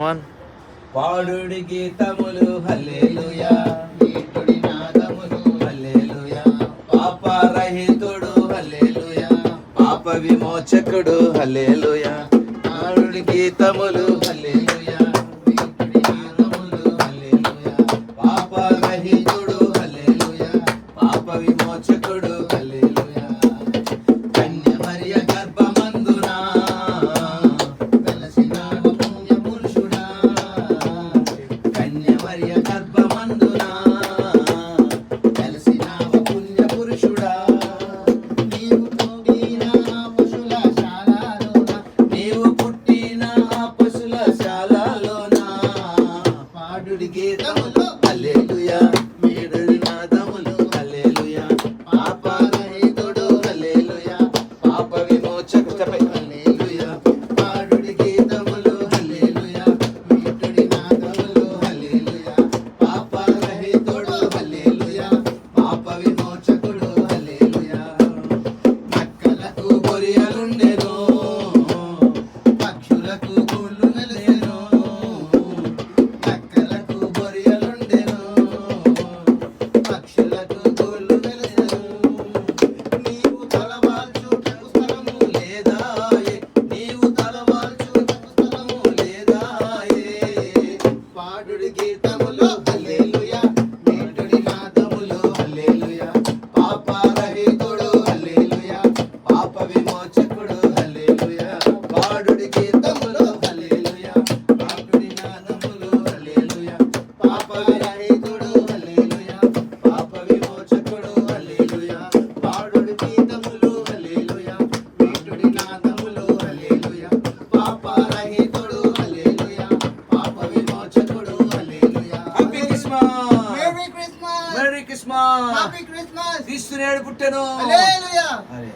One పాడుడి గీతములు హల్లెలూయా, ఈటుడి నాదములు హల్లెలూయా, పాపరహితుడు hallelujah, పాప విమోచకుడు హల్లెలూయా, పాడుడి గీతములు హల్లెలూయా, ఈటుడి నాదములు హల్లెలూయా, పాపరహితుడు hallelujah, పాప విమోచకుడు హల్లెలూయా. కన్య మరియ గర్భమందున వెలసినాడు పుణ్య పురుషుడా, కన్య మరియ గర్భమందున వెలసినాడు పుణ్య పురుషుడా, నీవు పుట్టిన పశుల శాలలోన, నీవు పుట్టిన పశుల శాలలోన, పాడుడి గీతములు హల్లెలూయా, మేడుడి నాదములు హల్లెలూయా, పాపరహితుడు హల్లెలూయా, పాప విమోచకుడు హల్లెలూయా, పాడుడి గీతములు హల్లెలూయా, మేడుడి నాదములు హల్లెలూయా, పాపరహితుడు హల్లెలూయా, పాప విమోచకుడు హల్లెలూయా. నక్కలకు బొరియలుండెను, పక్షులకు గూళ్ళు నెలసెను, నక్కలకు బొరియలుండెను, పక్షులకు గూళ్ళు నెలసెను. నీవు తలవాల్చుటకు స్థలము లేదాయె, నీవు తలవాల్చుటకు స్థలము లేదాయె, పాడుడి గీతములు హల్లెలూయా, మేటుడి నాదములు హల్లెలూయా, పాపరహితుడు హల్లెలూయా, పాప విమోచకుడు హల్లెలూయా, పాడుడి గీతములు హల్లెలూయా, పాడుడి నాదములు హల్లెలూయా, పాపరహితుడు హల్లెలూయా, పాప విమోచకుడు హల్లెలూయా, పాడుడి గీతములు హల్లెలూయా, మేటుడి నాదములు హల్లెలూయా, పాపరహితుడు హల్లెలూయా, పాప విమోచకుడు hallelujah. Happy Christmas, merry Christmas, merry Christmas. Happy Christmas, క్రీస్తు నేడు పుట్టెను. హల్లెలూయా. అరే